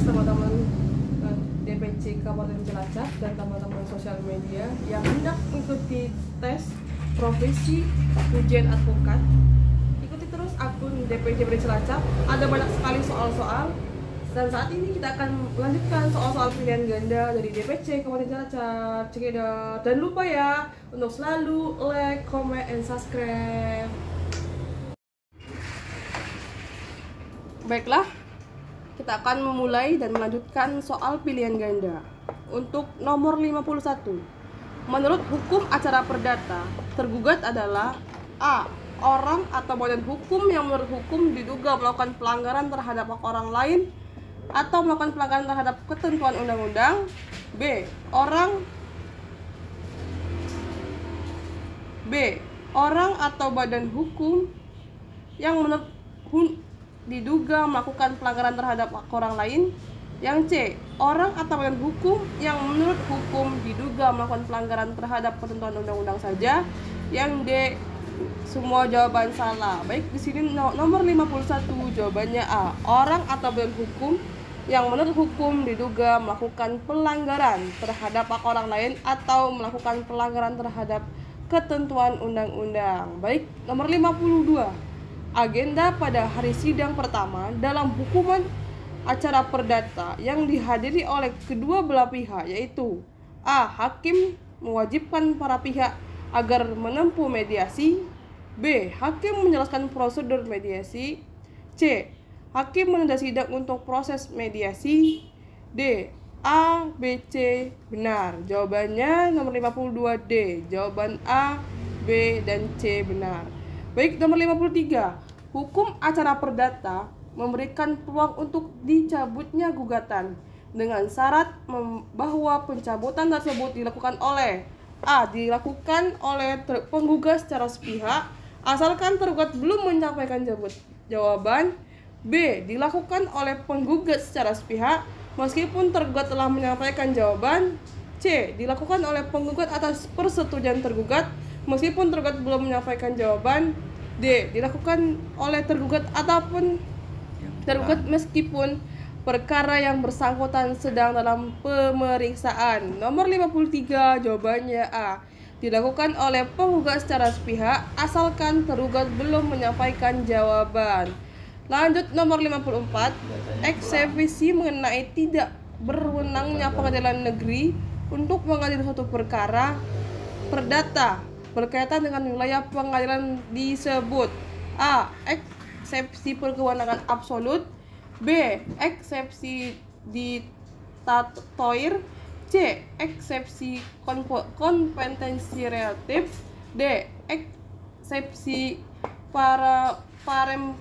teman-teman DPC Kabupaten Cilacap dan teman-teman sosial media yang hendak mengikuti tes profesi ujian advokat. Ikuti terus akun DPC Cilacap, ada banyak sekali soal-soal. Dan saat ini kita akan melanjutkan soal-soal pilihan ganda dari DPC Kabupaten Cilacap. Cekidot. Dan lupa ya untuk selalu like, comment, and subscribe. Baiklah, kita akan memulai dan melanjutkan soal pilihan ganda. Untuk nomor 51. Menurut hukum acara perdata, tergugat adalah A. Orang atau badan hukum yang menurut hukum diduga melakukan pelanggaran terhadap hak orang lain atau melakukan pelanggaran terhadap ketentuan undang-undang. B. Orang atau badan hukum yang menurut diduga melakukan pelanggaran terhadap hak orang lain. Yang C. Orang atau badan hukum yang menurut hukum diduga melakukan pelanggaran terhadap ketentuan undang-undang saja. Yang D. Semua jawaban salah. Baik, di sini nomor 51 jawabannya A. Orang atau badan hukum yang menurut hukum diduga melakukan pelanggaran terhadap hak orang lain atau melakukan pelanggaran terhadap ketentuan undang-undang. Baik, nomor 52. Agenda pada hari sidang pertama dalam hukuman acara perdata yang dihadiri oleh kedua belah pihak, yaitu A. Hakim mewajibkan para pihak agar menempuh mediasi. B. Hakim menjelaskan prosedur mediasi. C. Hakim menunda sidang untuk proses mediasi. D. A, B, C benar. Jawabannya nomor 52 D. Jawaban A, B, dan C benar. Baik, nomor 53. Hukum acara perdata memberikan peluang untuk dicabutnya gugatan dengan syarat bahwa pencabutan tersebut dilakukan oleh A. Dilakukan oleh penggugat secara sepihak asalkan tergugat belum menyampaikan jawaban. B. Dilakukan oleh penggugat secara sepihak meskipun tergugat telah menyampaikan jawaban. C. Dilakukan oleh penggugat atas persetujuan tergugat meskipun tergugat belum menyampaikan jawaban. D. Dilakukan oleh tergugat ataupun tergugat meskipun perkara yang bersangkutan sedang dalam pemeriksaan. Nomor 53 jawabannya A. Dilakukan oleh penggugat secara sepihak asalkan tergugat belum menyampaikan jawaban. Lanjut, nomor 54. Eksekusi mengenai tidak berwenangnya pengadilan negeri untuk mengadili suatu perkara perdata berkaitan dengan wilayah pengadilan disebut A. Eksepsi berkewenangan absolut. B. Eksepsi diktatoir. C. Eksepsi kompetensi relatif. D. Eksepsi paremteoir.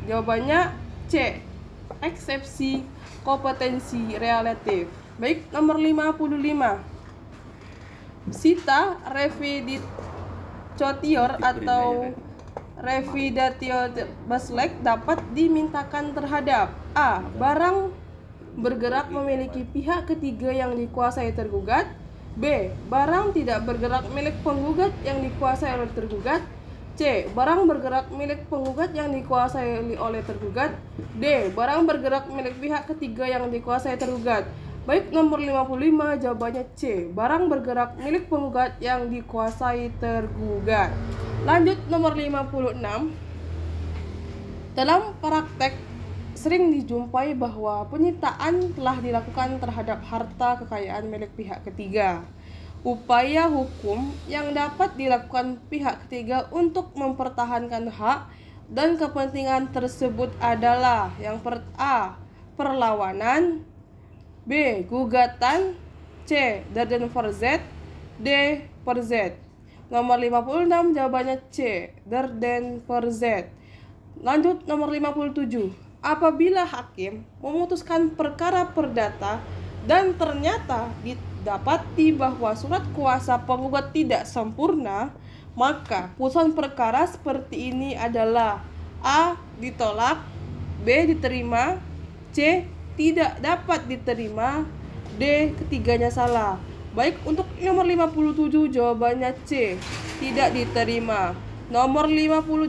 Jawabannya C. Eksepsi kompetensi relatif. Baik, nomor 55. Sita revidatio atau revidatio baslek dapat dimintakan terhadap A. Barang bergerak memiliki pihak ketiga yang dikuasai tergugat. B. Barang tidak bergerak milik penggugat yang dikuasai oleh tergugat. C. Barang bergerak milik penggugat yang dikuasai oleh tergugat. D. Barang bergerak milik pihak ketiga yang dikuasai tergugat. Baik, nomor 55 jawabannya C. Barang bergerak milik penggugat yang dikuasai tergugat. Lanjut, nomor 56. Dalam praktek sering dijumpai bahwa penyitaan telah dilakukan terhadap harta kekayaan milik pihak ketiga. Upaya hukum yang dapat dilakukan pihak ketiga untuk mempertahankan hak dan kepentingan tersebut adalah yang A. Perlawanan. B. Gugatan. C. Derdenverzet. D. Verzet. Nomor 56 jawabannya C. Derdenverzet. Lanjut, nomor 57. Apabila hakim memutuskan perkara perdata dan ternyata didapati bahwa surat kuasa penggugat tidak sempurna, maka putusan perkara seperti ini adalah A. Ditolak. B. Diterima. C. Tidak dapat diterima. D. Ketiganya salah. Baik, untuk nomor 57 jawabannya C. Tidak diterima. Nomor 58.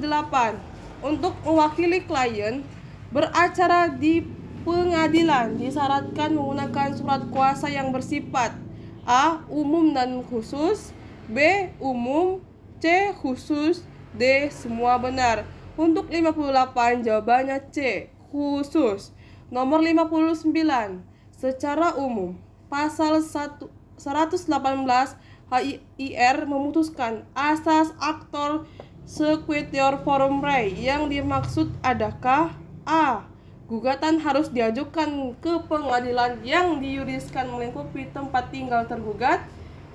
Untuk mewakili klien beracara di pengadilan disyaratkan menggunakan surat kuasa yang bersifat A. Umum dan khusus, B. Umum, C. Khusus, D. Semua benar. Untuk 58 jawabannya C. Khusus. Nomor 59. Secara umum, pasal 118 HIR memutuskan asas aktor sequitur forum rei. Yang dimaksud adakah A. Gugatan harus diajukan ke pengadilan yang dijuriskan melingkupi tempat tinggal tergugat.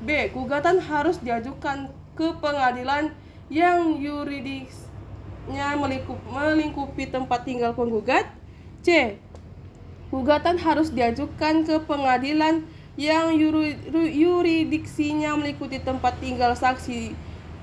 B. Gugatan harus diajukan ke pengadilan yang yuridisnya melingkupi tempat tinggal penggugat. C. Gugatan harus diajukan ke pengadilan yang yuridiksinya meliputi tempat tinggal saksi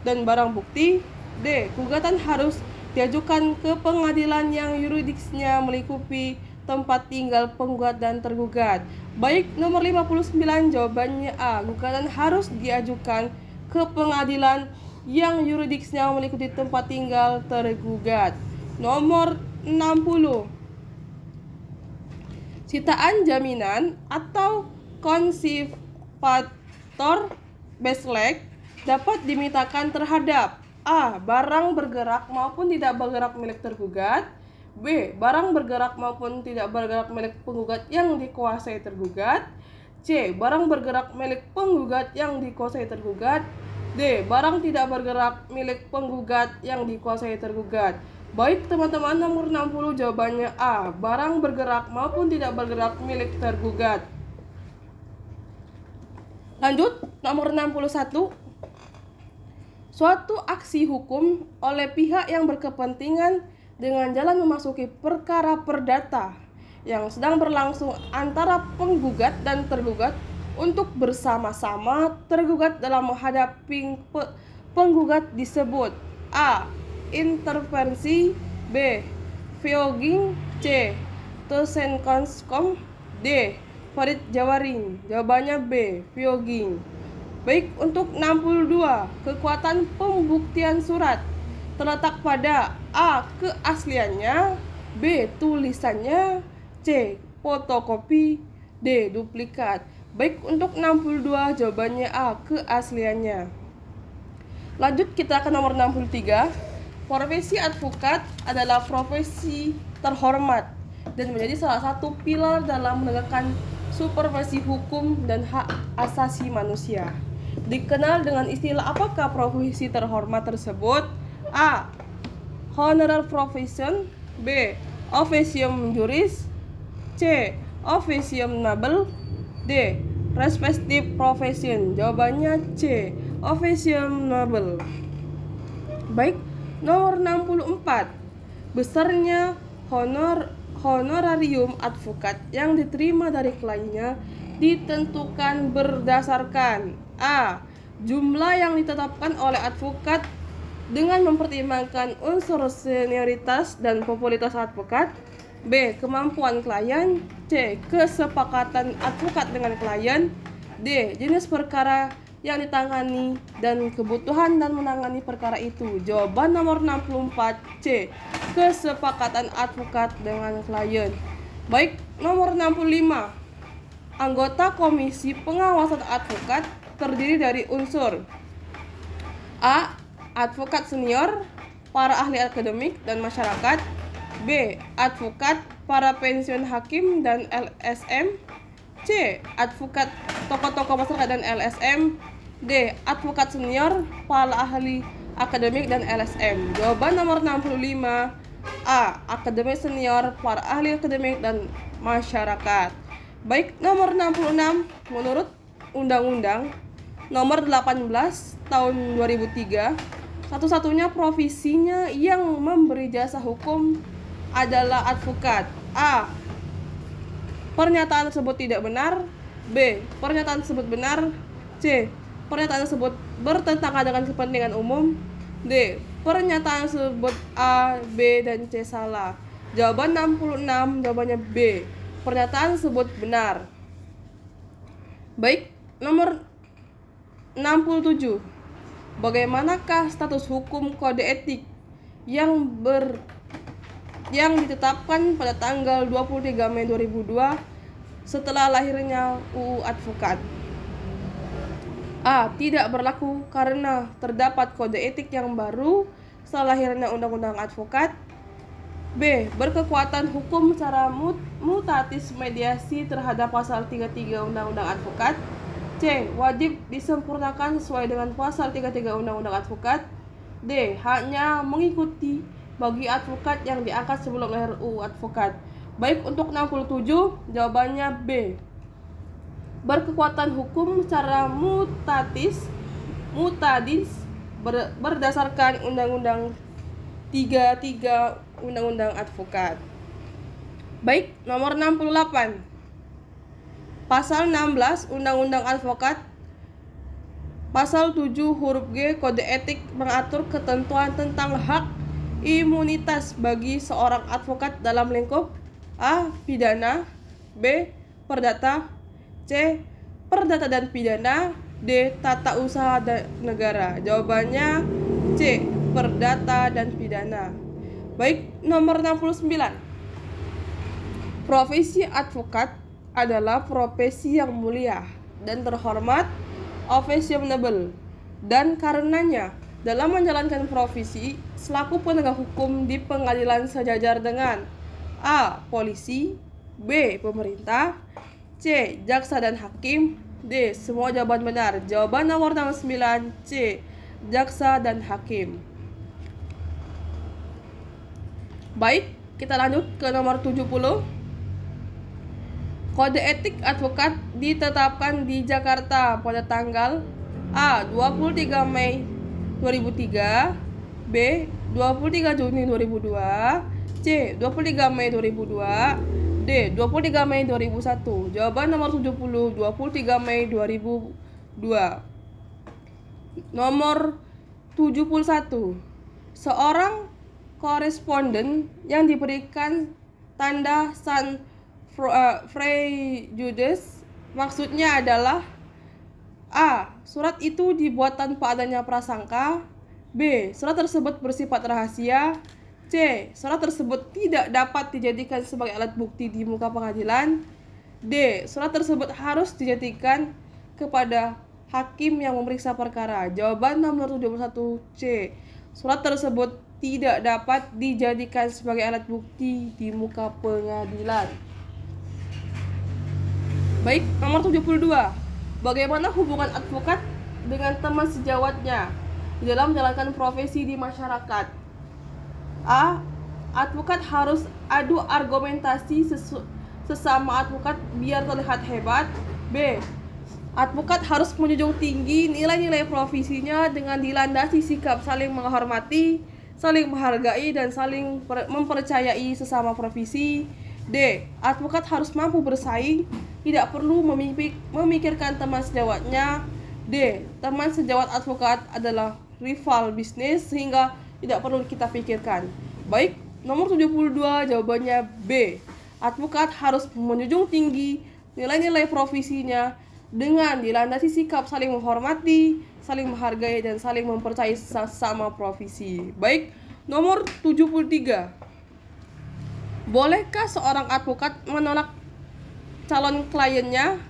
dan barang bukti. D. Gugatan harus diajukan ke pengadilan yang yuridiksinya meliputi tempat tinggal penggugat dan tergugat. Baik, nomor 59 jawabannya A. Gugatan harus diajukan ke pengadilan yang yuridiksinya meliputi tempat tinggal tergugat. Nomor 60. Sitaan jaminan atau konsifator beslek dapat dimintakan terhadap A. Barang bergerak maupun tidak bergerak milik tergugat. B. Barang bergerak maupun tidak bergerak milik penggugat yang dikuasai tergugat. C. Barang bergerak milik penggugat yang dikuasai tergugat. D. Barang tidak bergerak milik penggugat yang dikuasai tergugat. Baik teman-teman, nomor 60 jawabannya A. Barang bergerak maupun tidak bergerak milik tergugat. Lanjut, nomor 61. Suatu aksi hukum oleh pihak yang berkepentingan dengan jalan memasuki perkara perdata yang sedang berlangsung antara penggugat dan tergugat untuk bersama-sama tergugat dalam menghadapi penggugat disebut A. Intervensi, B. Viewing, C. Tosenkonskom, D. Farid Jawaring. Jawabannya B. Viewing. Baik, untuk 62, kekuatan pembuktian surat terletak pada A. Keasliannya, B. Tulisannya, C. Fotokopi, D. Duplikat. Baik, untuk 62 jawabannya A. Keasliannya. Lanjut kita ke nomor 63. Profesi advokat adalah profesi terhormat dan menjadi salah satu pilar dalam menegakkan supervisi hukum dan hak asasi manusia. Dikenal dengan istilah apakah profesi terhormat tersebut? A. Honorar profession, B. Officium juris, C. Officium noble, D. Respective profession. Jawabannya C. Officium noble. Baik, nomor 64. Besarnya honorarium advokat yang diterima dari kliennya ditentukan berdasarkan A. Jumlah yang ditetapkan oleh advokat dengan mempertimbangkan unsur senioritas dan popularitas advokat. B. Kemampuan klien. C. Kesepakatan advokat dengan klien. D. Jenis perkara yang ditangani dan kebutuhan dan menangani perkara itu. Jawaban nomor 64 C. Kesepakatan advokat dengan klien. Baik, nomor 65. Anggota Komisi Pengawasan Advokat terdiri dari unsur A. Advokat senior, para ahli akademik dan masyarakat. B. Advokat, para pensiun hakim dan LSM. C. Advokat tokoh-tokoh masyarakat dan LSM. D. Advokat senior, para ahli akademik dan LSM. Jawaban nomor 65 A. Akademik senior, para ahli akademik dan masyarakat. Baik, nomor 66. Menurut Undang-Undang nomor 18 tahun 2003, satu-satunya profesinya yang memberi jasa hukum adalah advokat. A. Pernyataan tersebut tidak benar. B. Pernyataan tersebut benar. C. Pernyataan tersebut bertentangan dengan kepentingan umum. D. Pernyataan tersebut A, B, dan C salah. Jawaban 66 jawabannya B. Pernyataan tersebut benar. Baik, nomor 67. Bagaimanakah status hukum kode etik yang yang ditetapkan pada tanggal 23 Mei 2002 setelah lahirnya UU Advokat. A. Tidak berlaku karena terdapat kode etik yang baru setelah lahirnya Undang-Undang Advokat. B. Berkekuatan hukum secara mutatis mediasi terhadap pasal 33 Undang-Undang Advokat. C. Wajib disempurnakan sesuai dengan pasal 33 Undang-Undang Advokat. D. Hanya mengikuti bagi advokat yang diangkat sebelum lahir UU Advokat. Baik, untuk 67 jawabannya B. Berkekuatan hukum secara mutadis berdasarkan Undang-Undang 33 Undang-Undang Advokat. Baik, nomor 68. Pasal 16 Undang-Undang Advokat Pasal 7 huruf G Kode Etik mengatur ketentuan tentang hak imunitas bagi seorang advokat dalam lingkup A. Pidana, B. Perdata, C. Perdata dan pidana, D. Tata usaha negara. Jawabannya C. Perdata dan pidana. Baik, nomor 69. Profesi advokat adalah profesi yang mulia dan terhormat, fashionable, dan karenanya dalam menjalankan profesi selaku penegak hukum di pengadilan sejajar dengan A. Polisi, B. Pemerintah, C. Jaksa dan hakim, D. Semua jawaban benar. Jawaban nomor 69 C. Jaksa dan hakim. Baik, kita lanjut ke nomor 70. Kode etik advokat ditetapkan di Jakarta pada tanggal A. 23 Mei 2003, B. 23 Juni 2002, C. 23 Mei 2002, D. 23 Mei 2001. Jawaban nomor 70 23 Mei 2002. Nomor 71. Seorang koresponden yang diberikan tanda sans prejudice maksudnya adalah A. Surat itu dibuat tanpa adanya prasangka, B. Surat tersebut bersifat rahasia, C. Surat tersebut tidak dapat dijadikan sebagai alat bukti di muka pengadilan, D. Surat tersebut harus dijadikan kepada hakim yang memeriksa perkara. Jawaban nomor 71 C. Surat tersebut tidak dapat dijadikan sebagai alat bukti di muka pengadilan. Baik, nomor 72. Bagaimana hubungan advokat dengan teman sejawatnya di dalam menjalankan profesi di masyarakat? A. Advokat harus adu argumentasi sesama advokat biar terlihat hebat. B. Advokat harus menjunjung tinggi nilai-nilai profesinya dengan dilandasi sikap saling menghormati, saling menghargai, dan saling mempercayai sesama profesi. D. Advokat harus mampu bersaing, tidak perlu memikirkan teman sejawatnya. D. Teman sejawat advokat adalah rival bisnis sehingga tidak perlu kita pikirkan. Baik, nomor 72 jawabannya B. Advokat harus menjunjung tinggi nilai-nilai profesinya dengan dilandasi sikap saling menghormati, saling menghargai, dan saling mempercayai sesama profesi. Baik, nomor 73. Bolehkah seorang advokat menolak calon kliennya?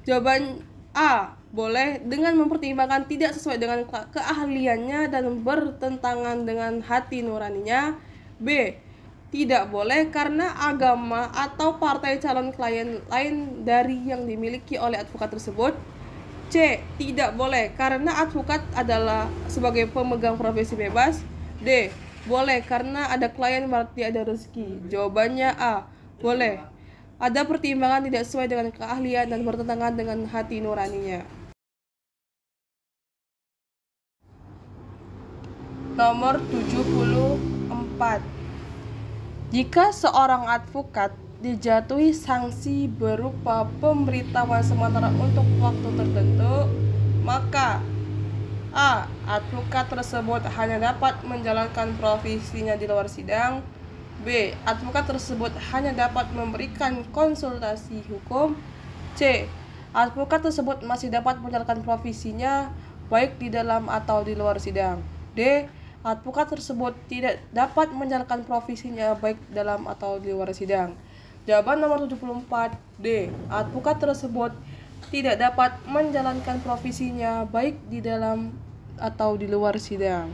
Jawaban A. Boleh dengan mempertimbangkan tidak sesuai dengan keahliannya dan bertentangan dengan hati nuraninya. B. Tidak boleh karena agama atau partai calon klien lain dari yang dimiliki oleh advokat tersebut. C. Tidak boleh karena advokat adalah sebagai pemegang profesi bebas. D. Boleh karena ada klien berarti ada rezeki. Jawabannya A. Boleh. Ada pertimbangan tidak sesuai dengan keahlian dan bertentangan dengan hati nuraninya. Nomor 74. Jika seorang advokat dijatuhi sanksi berupa pemberitahuan sementara untuk waktu tertentu, maka A. Advokat tersebut hanya dapat menjalankan profesinya di luar sidang. B. Advokat tersebut hanya dapat memberikan konsultasi hukum. C. Advokat tersebut masih dapat menjalankan profesinya baik di dalam atau di luar sidang. D. advokat tersebut tidak dapat menjalankan profesinya baik dalam atau di luar sidang. Jawaban nomor 74D. Advokat tersebut tidak dapat menjalankan profesinya baik di dalam atau di luar sidang.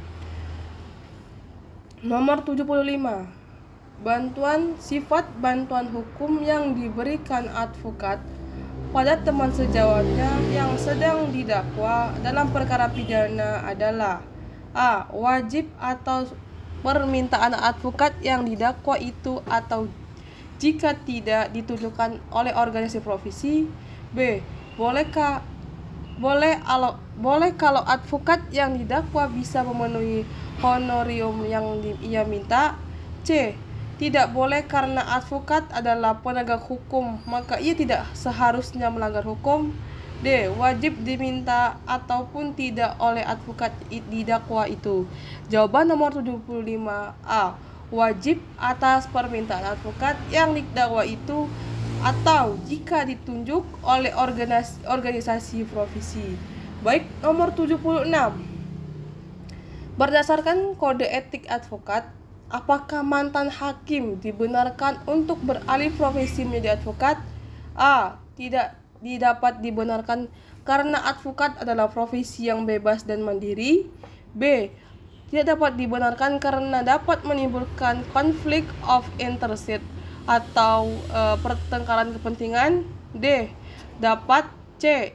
Nomor 75. Sifat bantuan hukum yang diberikan advokat pada teman sejawatnya yang sedang didakwa dalam perkara pidana adalah: A. Wajib atau permintaan advokat yang didakwa itu atau jika tidak ditunjukkan oleh organisasi profesi. B. Boleh kalau advokat yang didakwa bisa memenuhi honorium yang ia minta. C. Tidak boleh karena advokat adalah penegak hukum, maka ia tidak seharusnya melanggar hukum. D. Wajib diminta ataupun tidak oleh advokat didakwa itu. Jawaban nomor 75A. Wajib atas permintaan advokat yang didakwa itu atau jika ditunjuk oleh organisasi profesi. Baik, nomor 76. Berdasarkan kode etik advokat, apakah mantan hakim dibenarkan untuk beralih profesi menjadi advokat? A. Tidak dapat dibenarkan karena advokat adalah profesi yang bebas dan mandiri. B. Tidak dapat dibenarkan karena dapat menimbulkan konflik of interest atau pertengkaran kepentingan. D. Dapat. C.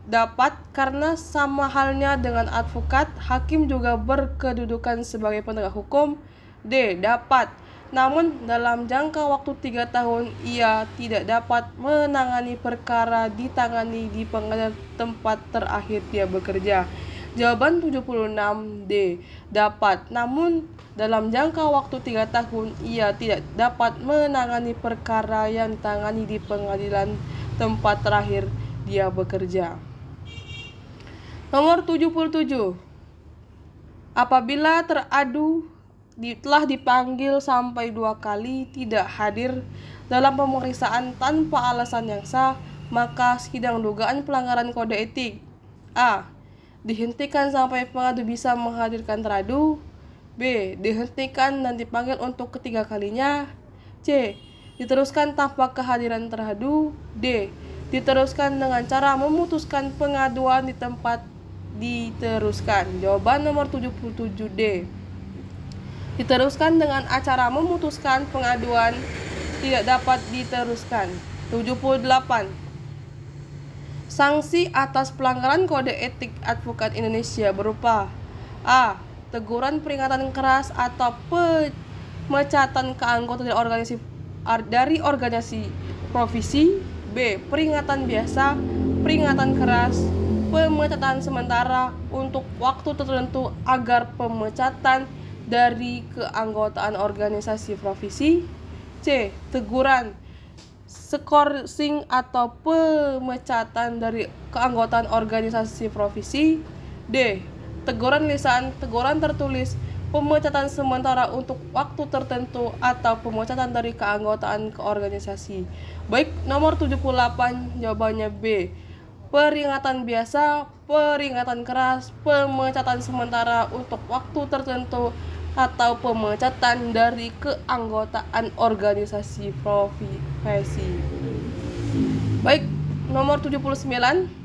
Dapat karena sama halnya dengan advokat, hakim juga berkedudukan sebagai penegak hukum. D. Dapat, namun dalam jangka waktu 3 tahun ia tidak dapat menangani perkara ditangani di pengadilan tempat terakhir dia bekerja. Jawaban 76D. Dapat, namun dalam jangka waktu 3 tahun ia tidak dapat menangani perkara yang ditangani di pengadilan tempat terakhir dia bekerja. Nomor 77. Apabila teradu telah dipanggil sampai 2 kali tidak hadir dalam pemeriksaan tanpa alasan yang sah, maka sidang dugaan pelanggaran kode etik: A. Dihentikan sampai pengadu bisa menghadirkan teradu. B. Dihentikan dan dipanggil untuk ketiga kalinya. C. Diteruskan tanpa kehadiran teradu. D. Diteruskan dengan cara memutuskan pengaduan di tempat diteruskan. Jawaban nomor 77D. Diteruskan dengan acara memutuskan pengaduan tidak dapat diteruskan. 78. Sanksi atas pelanggaran kode etik advokat Indonesia berupa: A. Teguran peringatan keras atau pemecatan keanggotaan dari organisasi profesi. B. Peringatan biasa, peringatan keras, pemecatan sementara untuk waktu tertentu agar pemecatan dari keanggotaan organisasi profesi. C. Teguran, skorsing atau pemecatan dari keanggotaan organisasi profesi. D. Teguran lisan, teguran tertulis, pemecatan sementara untuk waktu tertentu atau pemecatan dari keanggotaan ke organisasi. Baik, nomor 78 jawabannya B. Peringatan biasa, peringatan keras, pemecatan sementara untuk waktu tertentu atau pemecatan dari keanggotaan organisasi profesi. Baik, nomor 79.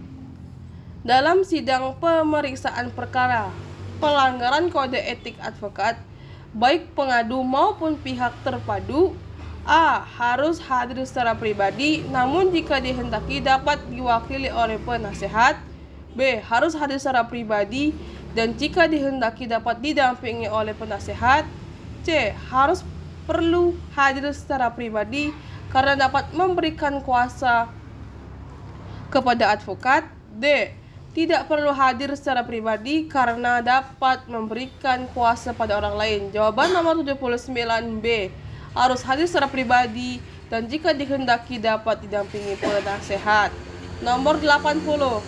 Dalam sidang pemeriksaan perkara pelanggaran kode etik advokat, baik pengadu maupun pihak terpadu: A. Harus hadir secara pribadi, namun jika dihendaki dapat diwakili oleh penasehat. B. Harus hadir secara pribadi dan jika dihendaki dapat didampingi oleh penasehat. C. Perlu hadir secara pribadi karena dapat memberikan kuasa kepada advokat. D. Tidak perlu hadir secara pribadi karena dapat memberikan kuasa pada orang lain. Jawaban nomor 79B. Harus hadir secara pribadi dan jika dikehendaki dapat didampingi penasehat. Nomor 80.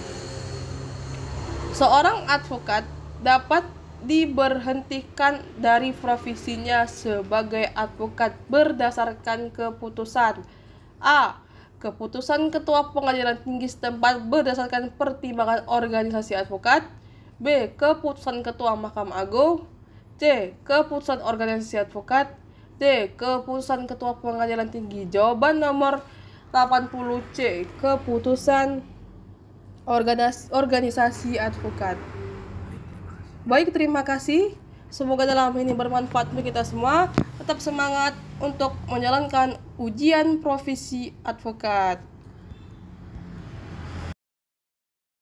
Seorang advokat dapat diberhentikan dari profesinya sebagai advokat berdasarkan keputusan: A. Keputusan Ketua Pengadilan Tinggi setempat berdasarkan pertimbangan organisasi advokat. B. Keputusan Ketua Mahkamah Agung. C. Keputusan organisasi advokat. D. Keputusan ketua pengadilan tinggi. Jawaban nomor 80 C. Keputusan organisasi advokat. Baik, terima kasih. Semoga dalam ini bermanfaat untuk kita semua. Tetap semangat untuk menjalankan ujian profesi advokat.